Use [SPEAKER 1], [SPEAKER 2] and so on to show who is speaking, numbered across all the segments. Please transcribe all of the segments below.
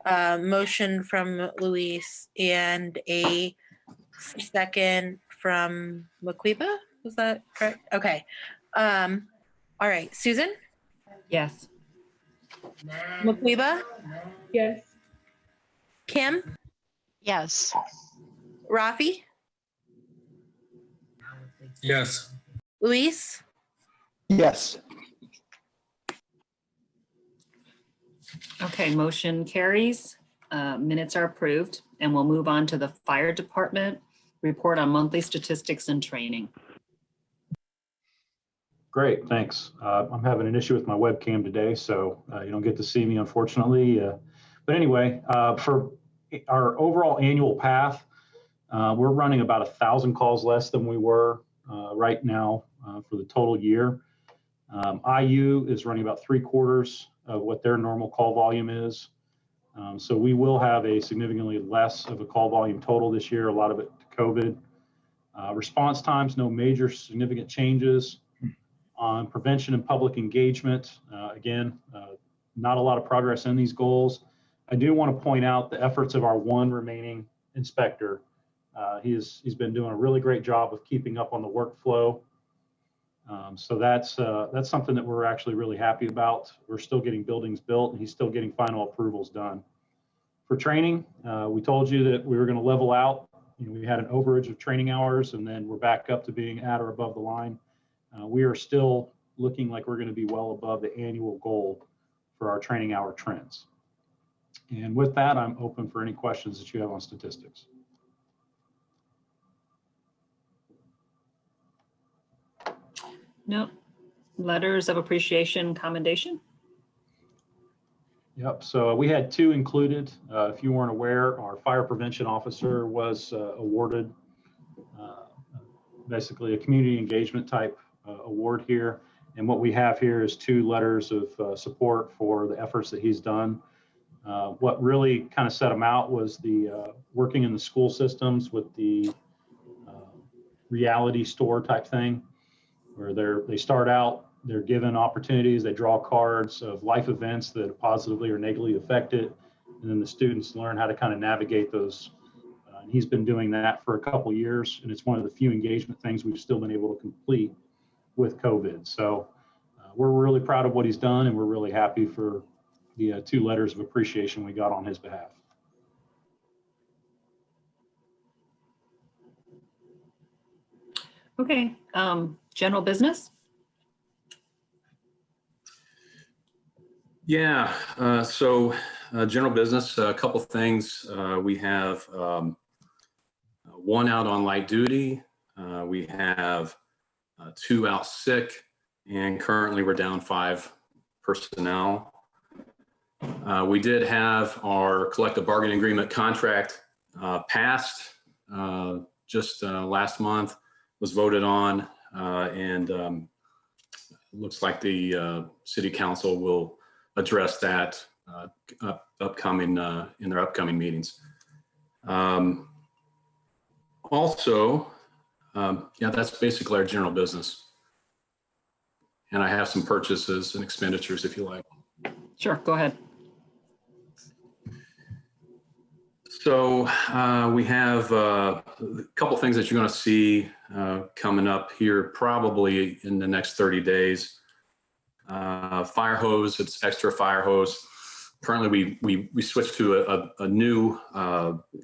[SPEAKER 1] Motion from Luis and a second from Maquiba. Was that correct? Okay. All right. Susan?
[SPEAKER 2] Yes.
[SPEAKER 1] Maquiba?
[SPEAKER 3] Yes.
[SPEAKER 1] Kim?
[SPEAKER 4] Yes.
[SPEAKER 1] Rafi?
[SPEAKER 5] Yes.
[SPEAKER 1] Luis?
[SPEAKER 6] Yes.
[SPEAKER 2] Okay, motion carries. Minutes are approved, and we'll move on to the fire department report on monthly statistics and training.
[SPEAKER 7] Great, thanks. I'm having an issue with my webcam today, so you don't get to see me, unfortunately. But anyway, for our overall annual path, we're running about 1,000 calls less than we were right now for the total year. IU is running about 3/4 of what their normal call volume is. So we will have a significantly less of a call volume total this year, a lot of it to COVID. Response times, no major significant changes. On prevention and public engagement, again, not a lot of progress in these goals. I do want to point out the efforts of our one remaining inspector. He's been doing a really great job of keeping up on the workflow. So that's something that we're actually really happy about. We're still getting buildings built, and he's still getting final approvals done. For training, we told you that we were going to level out. We had an overage of training hours, and then we're back up to being at or above the line. We are still looking like we're going to be well above the annual goal for our training hour trends. And with that, I'm open for any questions that you have on statistics.
[SPEAKER 2] No. Letters of appreciation, commendation.
[SPEAKER 7] Yep, so we had 2 included. If you weren't aware, our fire prevention officer was awarded basically a community engagement type award here. And what we have here is 2 letters of support for the efforts that he's done. What really kind of set him out was the working in the school systems with the reality store type thing, where they start out, they're given opportunities, they draw cards of life events that positively or negatively affect it, and then the students learn how to kind of navigate those. And he's been doing that for a couple of years, and it's one of the few engagement things we've still been able to complete with COVID. So we're really proud of what he's done, and we're really happy for the 2 letters of appreciation we got on his behalf.
[SPEAKER 2] Okay, general business.
[SPEAKER 5] Yeah, so general business, a couple things. We have 1 out on light duty. We have 2 out sick, and currently we're down 5 personnel. We did have our collective bargaining agreement contract passed just last month, was voted on, and looks like the city council will address that upcoming in their upcoming meetings. Also, yeah, that's basically our general business. And I have some purchases and expenditures if you like.
[SPEAKER 2] Sure, go ahead.
[SPEAKER 5] So we have a couple things that you're going to see coming up here probably in the next 30 days. Fire hose, it's extra fire hose. Currently we switched to a new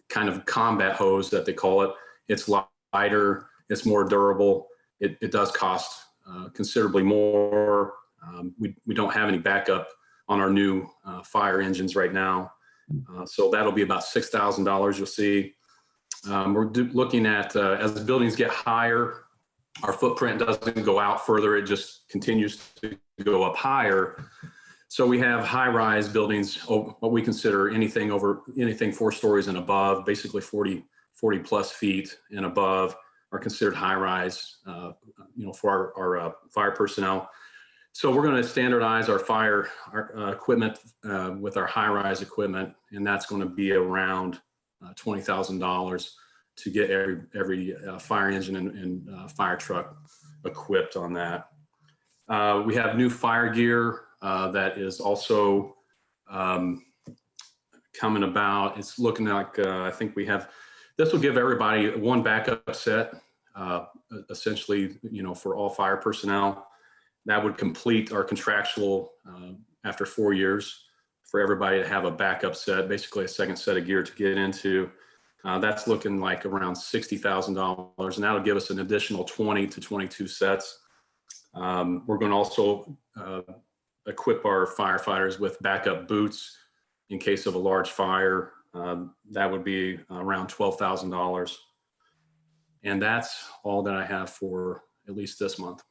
[SPEAKER 5] kind of combat hose that they call it. It's lighter, it's more durable. It does cost considerably more. We don't have any backup on our new fire engines right now. So that'll be about $6,000 you'll see. We're looking at, as the buildings get higher, our footprint doesn't go out further, it just continues to go up higher. So we have high-rise buildings, what we consider anything 4 stories and above, basically 40 plus feet and above are considered high-rise, for our fire personnel. So we're going to standardize our fire equipment with our high-rise equipment, and that's going to be around $20,000 to get every fire engine and fire truck equipped on that. We have new fire gear that is also kind coming about. It's looking like I think this will give everybody one backup set, essentially, for all fire personnel. That would complete our contractual after 4 years for everybody to have a backup set, basically a second set of gear to get into. That's looking like around $60,000, and that'll give us an additional 20 to 22 sets. We're going to also equip our firefighters with backup boots in case of a large fire. That would be around $12,000. And that's all that I have for at least this month.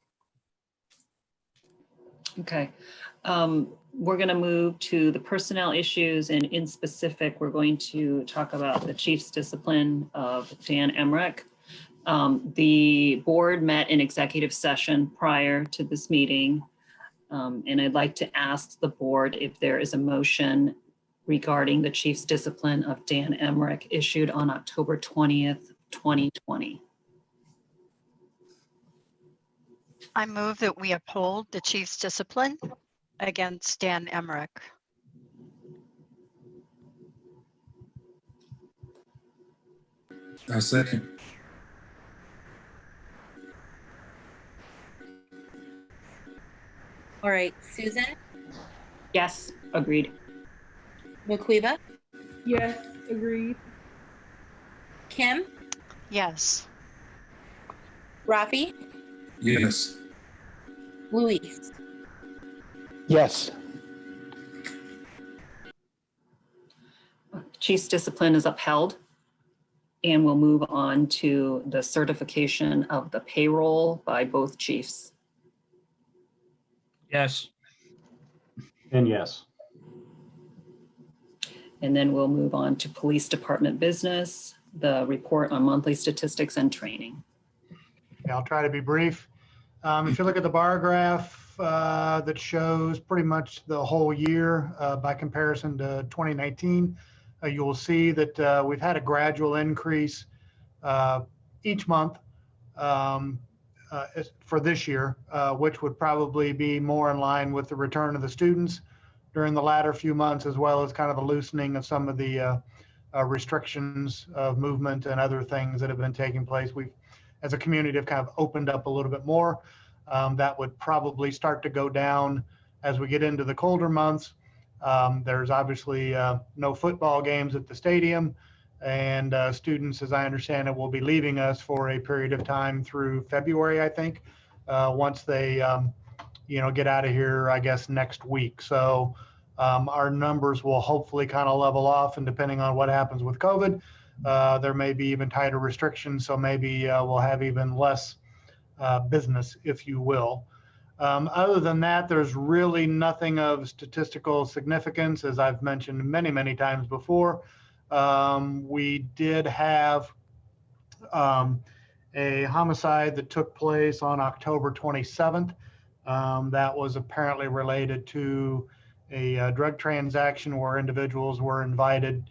[SPEAKER 2] Okay. We're going to move to the personnel issues, and in specific, we're going to talk about the chief's discipline of Dan Emerick. The board met in executive session prior to this meeting, and I'd like to ask the board if there is a motion regarding the chief's discipline of Dan Emerick issued on October 20th, 2020.
[SPEAKER 3] I move that we uphold the chief's discipline against Dan Emerick.
[SPEAKER 4] I second.
[SPEAKER 1] All right, Susan,
[SPEAKER 2] Yes, agreed.
[SPEAKER 1] Maquiba,
[SPEAKER 6] Yes, agreed.
[SPEAKER 1] Kim,
[SPEAKER 3] Yes.
[SPEAKER 1] Rafi,
[SPEAKER 4] Yes.
[SPEAKER 1] Luis.
[SPEAKER 8] Yes.
[SPEAKER 2] Chief's discipline is upheld, and we'll move on to the certification of the payroll by both chiefs.
[SPEAKER 8] Yes.
[SPEAKER 7] And yes.
[SPEAKER 2] And then we'll move on to police department business, the report on monthly statistics and training.
[SPEAKER 9] Yeah, I'll try to be brief. If you look at the bar graph that shows pretty much the whole year by comparison to 2019, you will see that we've had a gradual increase each month for this year, which would probably be more in line with the return of the students during the latter few months, as well as kind of the loosening of some of the restrictions of movement and other things that have been taking place. We've, as a community, have kind of opened up a little bit more. That would probably start to go down as we get into the colder months. There's obviously no football games at the stadium, and students, as I understand it, will be leaving us for a period of time through February, I think, once they get out of here, I guess, next week. So our numbers will hopefully kind of level off, and depending on what happens with COVID, there may be even tighter restrictions. So maybe we'll have even less business, if you will. Other than that, there's really nothing of statistical significance. As I've mentioned many, many times before, we did have a homicide that took place on October 27th. That was apparently related to a drug transaction where individuals were invited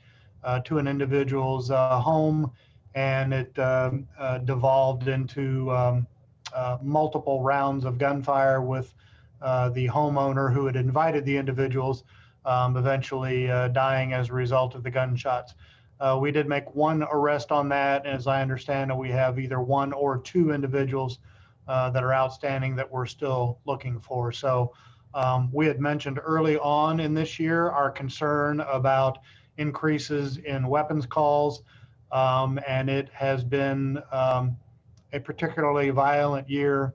[SPEAKER 9] to an individual's home, and it devolved into multiple rounds of gunfire with the homeowner who had invited the individuals eventually dying as a result of the gunshots. We did make one arrest on that, and as I understand it, we have either one or two individuals that are outstanding that we're still looking for. So we had mentioned early on in this year our concern about increases in weapons calls, and it has been a particularly violent year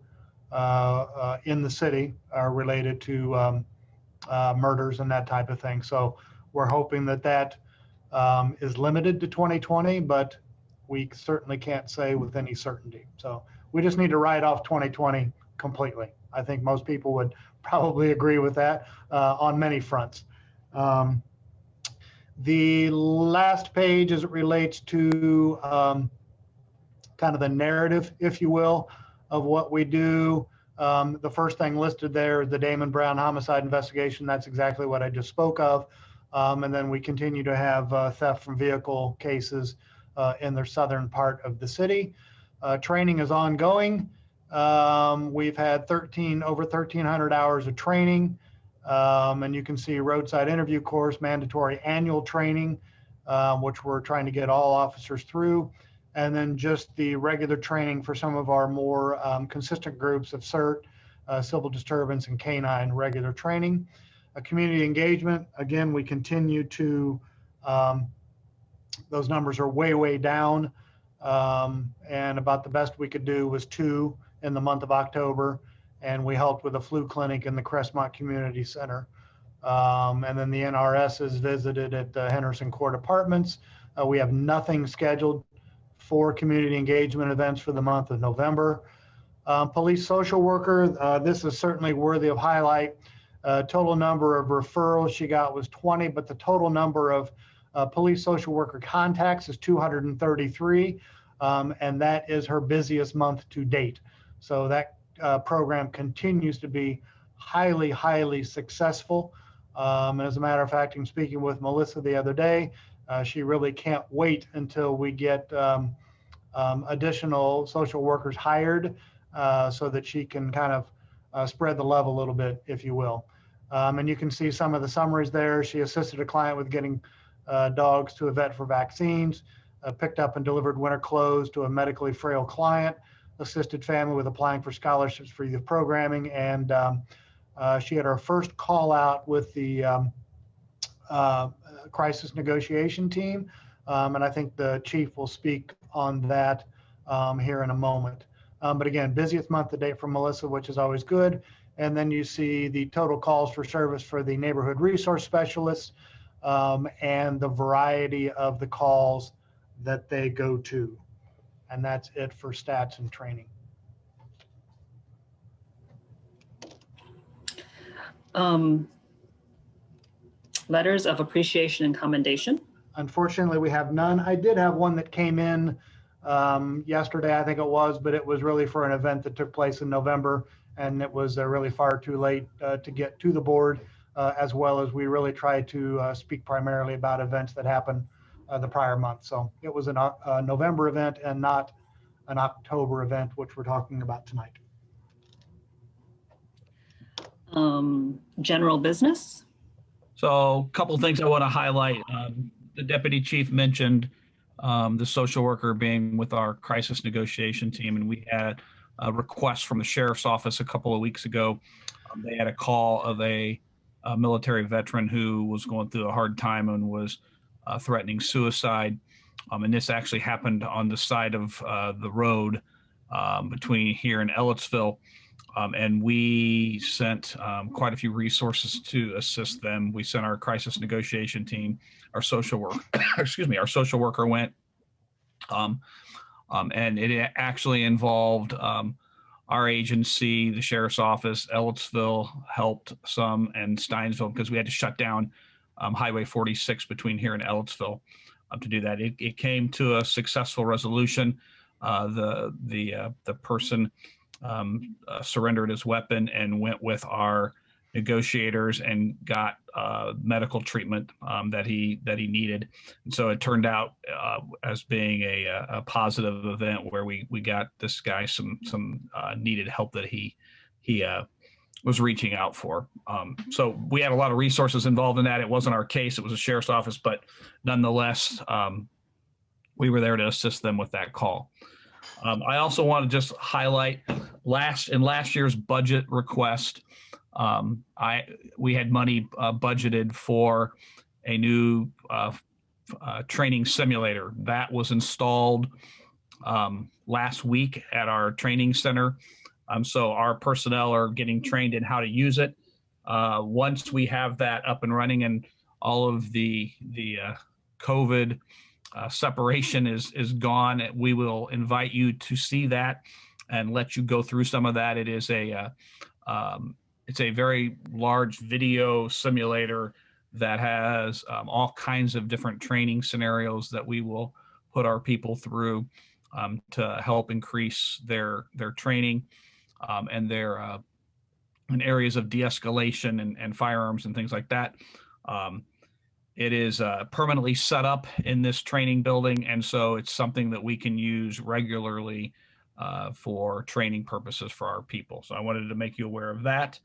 [SPEAKER 9] in the city related to murders and that type of thing. So we're hoping that that is limited to 2020, but we certainly can't say with any certainty. So we just need to write off 2020 completely. I think most people would probably agree with that on many fronts. The last page, as it relates to kind of the narrative, if you will, of what we do. The first thing listed there is the Damon Brown homicide investigation. That's exactly what I just spoke of. And then we continue to have theft from vehicle cases in the southern part of the city. Training is ongoing. We've had over 1,300 hours of training And you can see roadside interview course, mandatory annual training, which we're trying to get all officers through. And then just the regular training for some of our more consistent groups of CERT, civil disturbance, and canine regular training. Community engagement, again, we continue to, those numbers are way, way down. And about the best we could do was 2 in the month of October. And we helped with a flu clinic in the Crestmont Community Center. And then the NRS is visited at the Henderson Court Apartments. We have nothing scheduled for community engagement events for the month of November. Police social worker, this is certainly worthy of highlight. Total number of referrals she got was 20, but the total number of police social worker contacts is 233, and that is her busiest month to date. So that program continues to be highly, highly successful. And as a matter of fact, in speaking with Melissa the other day, she really can't wait until we get additional social workers hired so that she can kind of spread the love a little bit, if you will. And you can see some of the summaries there. She assisted a client with getting dogs to a vet for vaccines, picked up and delivered winter clothes to a medically frail client, assisted family with applying for scholarships for youth programming, and she had her first call out with the crisis negotiation team, and I think the chief will speak on that here in a moment. But again, busiest month to date for Melissa, which is always good. And then you see the total calls for service for the neighborhood resource specialists and the variety of the calls that they go to. And that's it for stats and training.
[SPEAKER 2] Letters of appreciation and commendation.
[SPEAKER 9] Unfortunately, we have none. I did have one that came in yesterday, I think it was, but it was really for an event that took place in November, and it was really far too late to get to the board, as well as we really tried to speak primarily about events that happened the prior month. So it was a November event and not an October event, which we're talking about tonight.
[SPEAKER 2] General business.
[SPEAKER 4] So a couple of things I want to highlight. The deputy chief mentioned the social worker being with our crisis negotiation team, and we had a request from the sheriff's office a couple of weeks ago. They had a call of a military veteran who was going through a hard time and was threatening suicide. And this actually happened on the side of the road between here and Ellettsville. And we sent quite a few resources to assist them. We sent our crisis negotiation team, our social worker, our social worker went, and it actually involved our agency, the sheriff's office, Ellettsville helped some, and Steinsville, because we had to shut down Highway 46 between here and Ellettsville to do that. It came to a successful resolution. The person surrendered his weapon and went with our negotiators and got medical treatment that he needed. And so it turned out as being a positive event where we got this guy some needed help that he was reaching out for. So we had a lot of resources involved in that. It wasn't our case, it was a sheriff's office, but nonetheless, we were there to assist them with that call. I also want to just highlight in last year's budget request, we had money budgeted for a new training simulator that was installed last week at our training center. So our personnel are getting trained in how to use it. Once we have that up and running and all of the COVID separation is gone, we will invite you to see that and let you go through some of that. It is it's a very large video simulator that has all kinds of different training scenarios that we will put our people through to help increase their training and their in areas of de-escalation and firearms and things like that. It is permanently set up in this training building, and so it's something that we can use regularly for training purposes for our people. So I wanted to make you aware of that.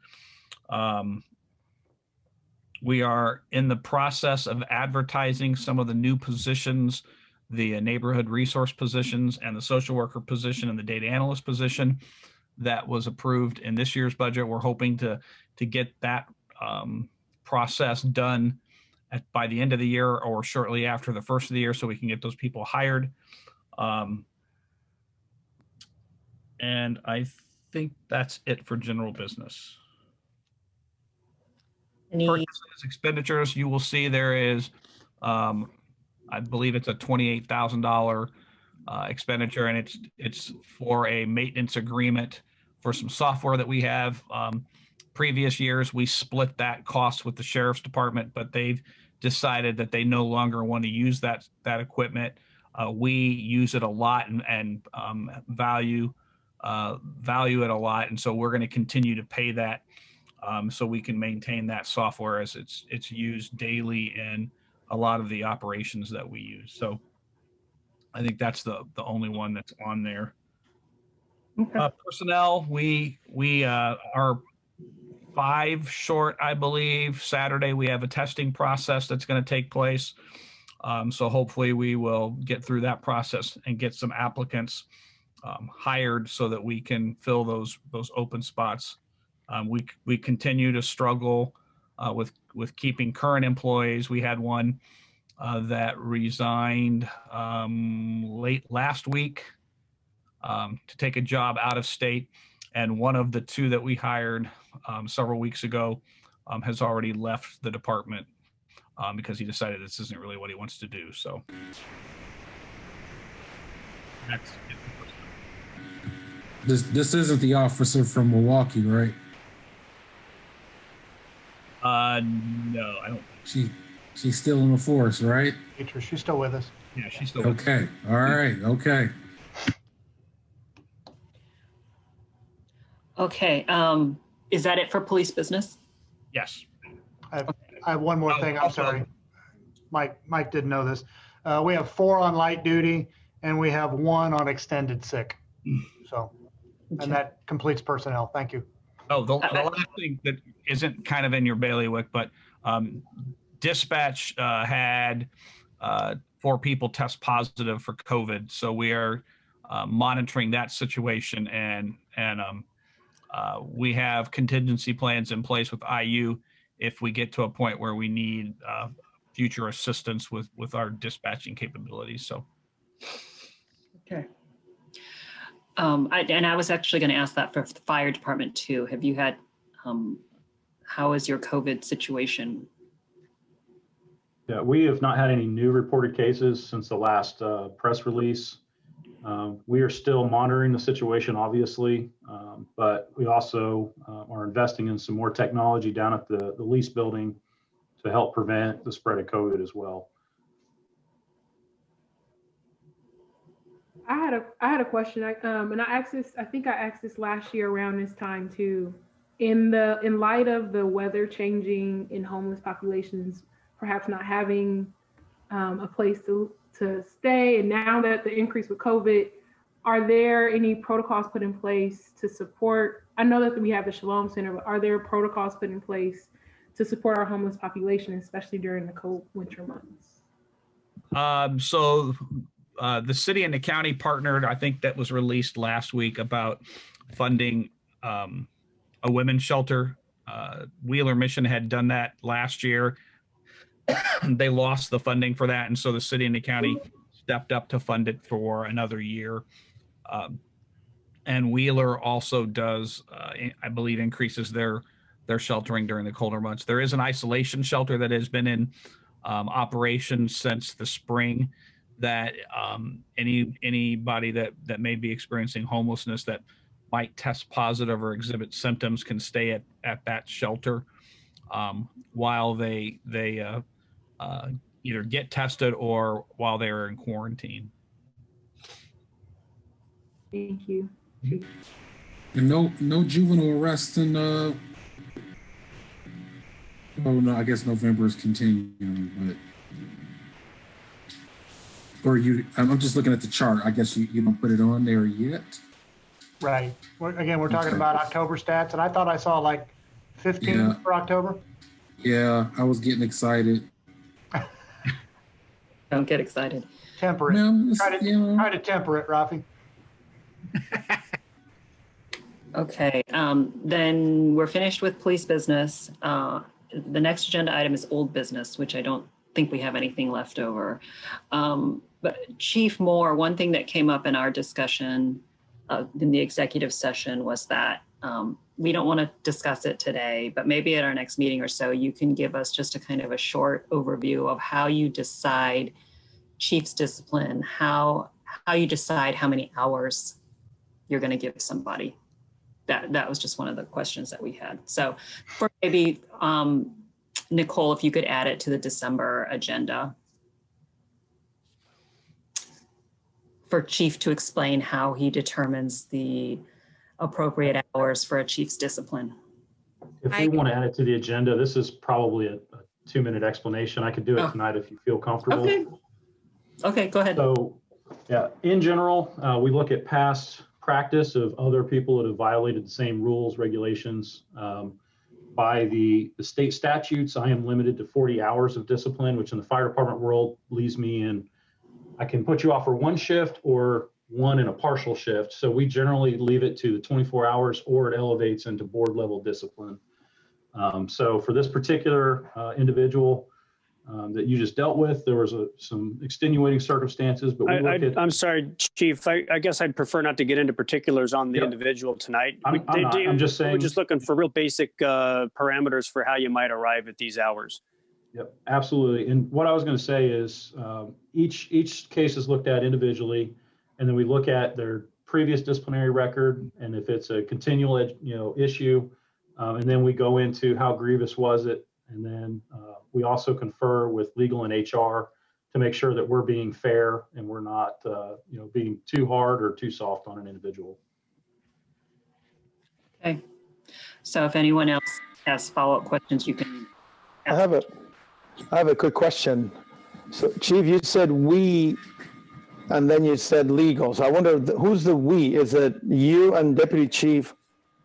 [SPEAKER 4] We are in the process of advertising some of the new positions, the neighborhood resource positions and the social worker position and the data analyst position that was approved in this year's budget. We're hoping to get that process done by the end of the year or shortly after the first of the year so we can get those people hired. And I think that's it for general business. Purchases, expenditures, you will see there is, I believe it's a $28,000 expenditure, and it's for a maintenance agreement for some software that we have. Previous years, we split that cost with the sheriff's department, but they've decided that they no longer want to use that equipment. We use it a lot and value it a lot, and so we're going to continue to pay that so we can maintain that software as it's used daily in a lot of the operations that we use. So I think that's the only one that's on there. Okay. Personnel, we are 5 short, I believe. Saturday we have a testing process that's going to take place. So hopefully we will get through that process and get some applicants hired so that we can fill those open spots. We continue to struggle with keeping current employees. We had one that resigned late last week to take a job out of state. And one of the 2 that we hired several weeks ago has already left the department because he decided this isn't really what he wants to do. So that's it.
[SPEAKER 10] This isn't the officer from Milwaukee, right?
[SPEAKER 4] No, I don't think
[SPEAKER 10] she's still in the force, right?
[SPEAKER 9] She's still with us.
[SPEAKER 4] Yeah, she's still with us.
[SPEAKER 10] Okay. All right. Okay.
[SPEAKER 2] Okay. Is that it for police business?
[SPEAKER 4] Yes.
[SPEAKER 9] I have one more thing. I'm sorry. Mike didn't know this. We have 4 on light duty and we have 1 on extended sick. So, and that completes personnel. Thank you.
[SPEAKER 4] Oh, the last thing that isn't kind of in your bailiwick, but dispatch had 4 people test positive for COVID. So we are monitoring that situation, and we have contingency plans in place with IU if we get to a point where we need future assistance with our dispatching capabilities. So.
[SPEAKER 2] Okay. I was actually going to ask that for the fire department too. Have you had, how is your COVID situation?
[SPEAKER 7] Yeah, we have not had any new reported cases since the last press release. We are still monitoring the situation, obviously, but we also are investing in some more technology down at the lease building to help prevent the spread of COVID as well.
[SPEAKER 6] I had a question, and I asked this. I think I asked this last year around this time too. In light of the weather changing in homeless populations, perhaps not having a place to stay, and now that the increase with COVID, are there any protocols put in place to support? I know that we have the Shalom Center, but are there protocols put in place to support our homeless population, especially during the cold winter months?
[SPEAKER 4] The city and the county partnered, I think that was released last week, about funding a women's shelter. Wheeler Mission had done that last year. They lost the funding for that, and so the city and the county stepped up to fund it for another year. And Wheeler also does, I believe, increases their sheltering during the colder months. There is an isolation shelter that has been in operation since the spring, that anybody that may be experiencing homelessness that might test positive or exhibit symptoms can stay at that shelter while they either get tested or while they're in quarantine.
[SPEAKER 6] Thank you.
[SPEAKER 10] And no juvenile arrests in oh no, I guess November is continuing, but I'm just looking at the chart. I guess you don't put it on there yet.
[SPEAKER 9] Right. We're talking about October stats, and I thought I saw like 15 for October.
[SPEAKER 10] Yeah, I was getting excited.
[SPEAKER 2] Don't get excited.
[SPEAKER 9] Temper it.
[SPEAKER 10] No,
[SPEAKER 9] Try to temper it, Rafi.
[SPEAKER 2] Okay, then we're finished with police business. The next agenda item is old business, which I don't think we have anything left over. But Chief Moore, one thing that came up in our discussion in the executive session was that we don't want to discuss it today, but maybe at our next meeting or so, you can give us just a kind of a short overview of how you decide chief's discipline, how you decide how many hours you're going to give somebody. That was just one of the questions that we had. So for maybe Nicole, if you could add it to the December agenda for chief to explain how he determines the appropriate hours for a chief's discipline.
[SPEAKER 7] If we want to add it to the agenda, this is probably a 2-minute explanation. I could do it tonight if you feel comfortable.
[SPEAKER 2] Okay, go ahead.
[SPEAKER 7] So, yeah, in general, we look at past practice of other people that have violated the same rules, regulations. By the state statutes, I am limited to 40 hours of discipline, which in the fire department world leaves me in, I can put you off for one shift or one in a partial shift. So we generally leave it to the 24 hours or it elevates into board level discipline. So for this particular individual that you just dealt with, there was some extenuating circumstances, but
[SPEAKER 11] I'm sorry, Chief, I guess I'd prefer not to get into particulars on the individual tonight.
[SPEAKER 7] I'm just saying.
[SPEAKER 11] We're just looking for real basic parameters for how you might arrive at these hours.
[SPEAKER 7] Yep, absolutely. And what I was going to say is each case is looked at individually, and then we look at their previous disciplinary record, and if it's a continual issue, and then we go into how grievous was it, and then we also confer with legal and HR to make sure that we're being fair and we're not being too hard or too soft on an individual.
[SPEAKER 2] Okay. So if anyone else has follow-up questions, you can ask.
[SPEAKER 8] I have a quick question. So, Chief, you said we, and then you said legal. So I wonder who's the we? Is it you and Deputy Chief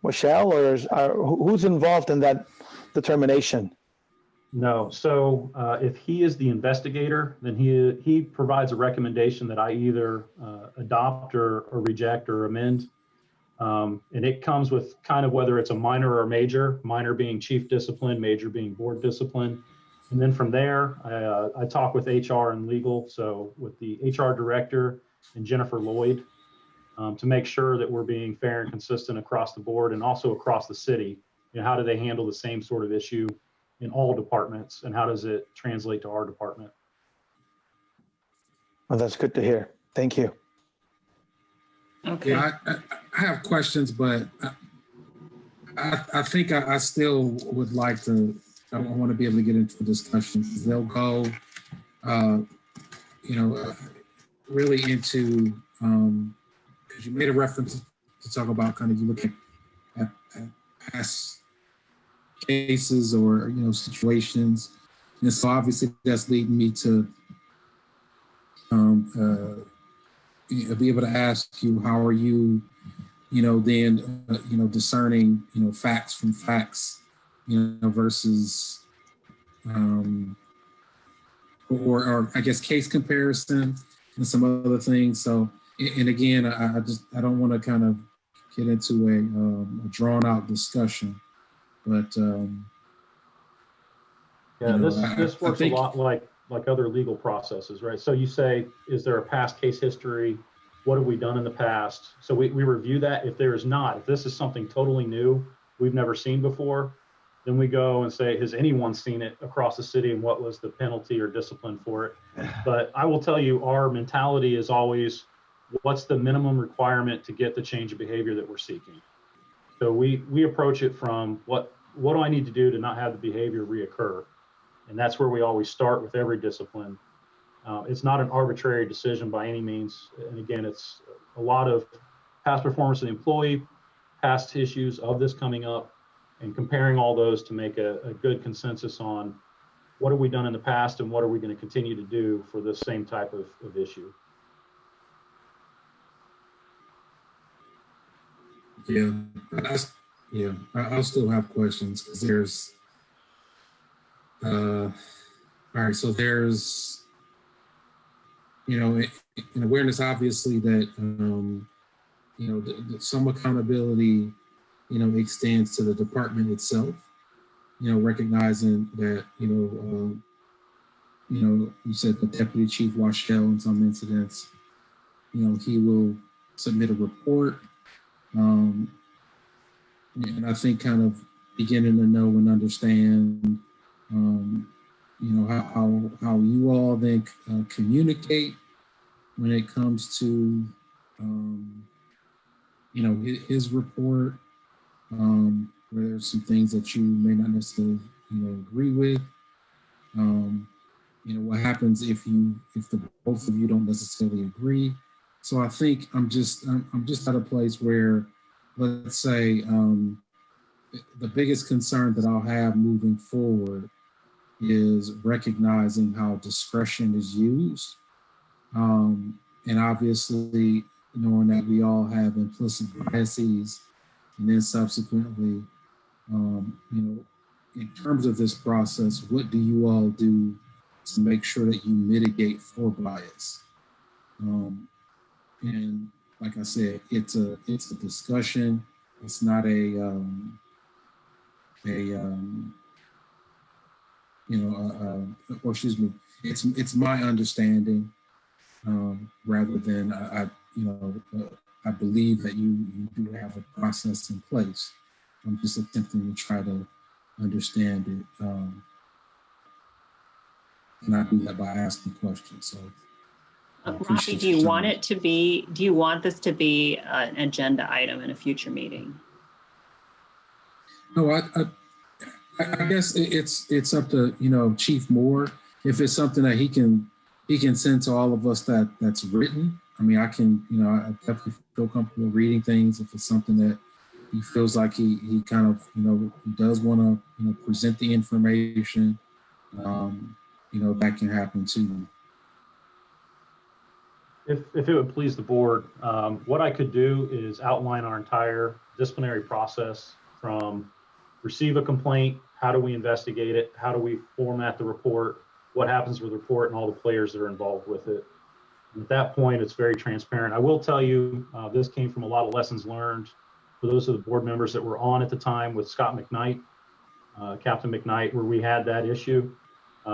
[SPEAKER 8] Michelle, or who's involved in that determination?
[SPEAKER 7] No. So if he is the investigator, then he provides a recommendation that I either adopt or reject or amend. And it comes with kind of whether it's a minor or a major, minor being chief discipline, major being board discipline. And then from there, I talk with HR and legal. So with the HR director and Jennifer Lloyd to make sure that we're being fair and consistent across the board and also across the city. How do they handle the same sort of issue in all departments, and how does it translate to our department?
[SPEAKER 8] Well, that's good to hear. Thank you.
[SPEAKER 2] Okay.
[SPEAKER 10] Yeah, I have questions, but I think I still would like to, I want to be able to get into a discussion because they'll go, really into, because you made a reference to talk about kind of you look at past cases or, situations. And so obviously that's leading me to be able to ask you, how are you, then, discerning, facts from facts, versus, or I guess case comparison and some other things. So, and again, I don't want to kind of get into a drawn out discussion, but
[SPEAKER 7] this works a lot like other legal processes, right? So you say, is there a past case history? What have we done in the past? So we review that. If there is not, if this is something totally new we've never seen before, then we go and say, has anyone seen it across the city, and what was the penalty or discipline for it? But I will tell you, our mentality is always, what's the minimum requirement to get the change of behavior that we're seeking? So we approach it from what do I need to do to not have the behavior reoccur? And that's where we always start with every discipline. It's not an arbitrary decision by any means. And again, it's a lot of past performance of the employee, past issues of this coming up, and comparing all those to make a good consensus on what have we done in the past and what are we going to continue to do for this same type of issue.
[SPEAKER 10] I'll still have questions because all right, so there's, an awareness, obviously, that, some accountability, extends to the department itself, recognizing that, you said the deputy chief Washell in some incidents, he will submit a report. And I think kind of beginning to know and understand, how you all then communicate when it comes to, his report, where there's some things that you may not necessarily, agree with. What happens if the both of you don't necessarily agree. So I think I'm just at a place where, let's say, the biggest concern that I'll have moving forward is recognizing how discretion is used. And obviously knowing that we all have implicit biases, and then subsequently, in terms of this process, what do you all do to make sure that you mitigate for bias? And like I said, it's a discussion. It's not it's my understanding, rather than I believe that you do have a process in place. I'm just attempting to try to understand it, and I do that by asking questions. So,
[SPEAKER 2] Rafi, do you want this to be an agenda item in a future meeting?
[SPEAKER 10] No, I guess it's up to Chief Moore. If it's something that he can send to all of us that's written. I mean, I can I definitely feel comfortable reading things if it's something that he feels like he kind of he does want to present the information. That can happen too.
[SPEAKER 7] If it would please the board, what I could do is outline our entire disciplinary process from receive a complaint, how do we investigate it, how do we format the report, what happens with the report, and all the players that are involved with it. And at that point, it's very transparent. I will tell you, this came from a lot of lessons learned for those of the board members that were on at the time with Scott McKnight, Captain McKnight, where we had that issue.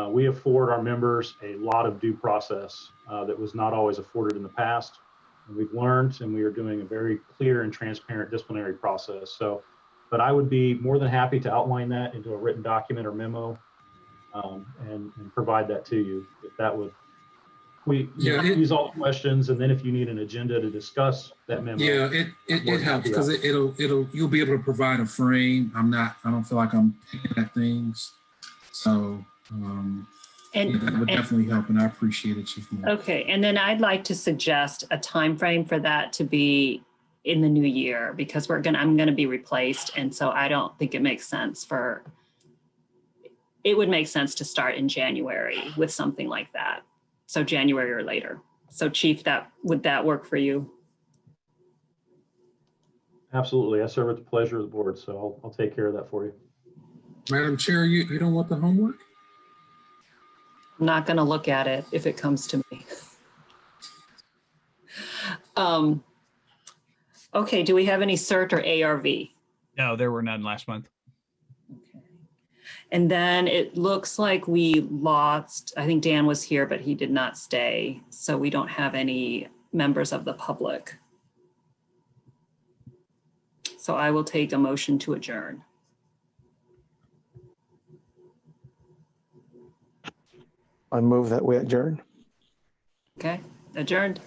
[SPEAKER 7] We afford our members a lot of due process that was not always afforded in the past. And we've learned, and we are doing a very clear and transparent disciplinary process. So, but I would be more than happy to outline that into a written document or memo, and provide that to you if that would. Use all the questions, and then if you need an agenda to discuss that memo.
[SPEAKER 10] Yeah, it helps because you'll be able to provide a frame. I don't feel like I'm picking at things. So that would definitely help, and I appreciate it, Chief Moore.
[SPEAKER 2] Okay, and then I'd like to suggest a time frame for that to be in the new year, because I'm gonna be replaced, and so I don't think it makes sense it would make sense to start in January with something like that. So January or later. So Chief, would that work for you?
[SPEAKER 7] Absolutely. I serve at the pleasure of the board, so I'll take care of that for you.
[SPEAKER 10] Madam Chair, you don't want the homework?
[SPEAKER 2] I'm not going to look at it if it comes to me. Okay, do we have any CERT or ARV?
[SPEAKER 4] No, there were none last month.
[SPEAKER 2] Okay. And then it looks like we lost, I think Dan was here, but he did not stay. So we don't have any members of the public. So I will take a motion to adjourn.
[SPEAKER 8] I move that we adjourn.
[SPEAKER 2] Okay, adjourned.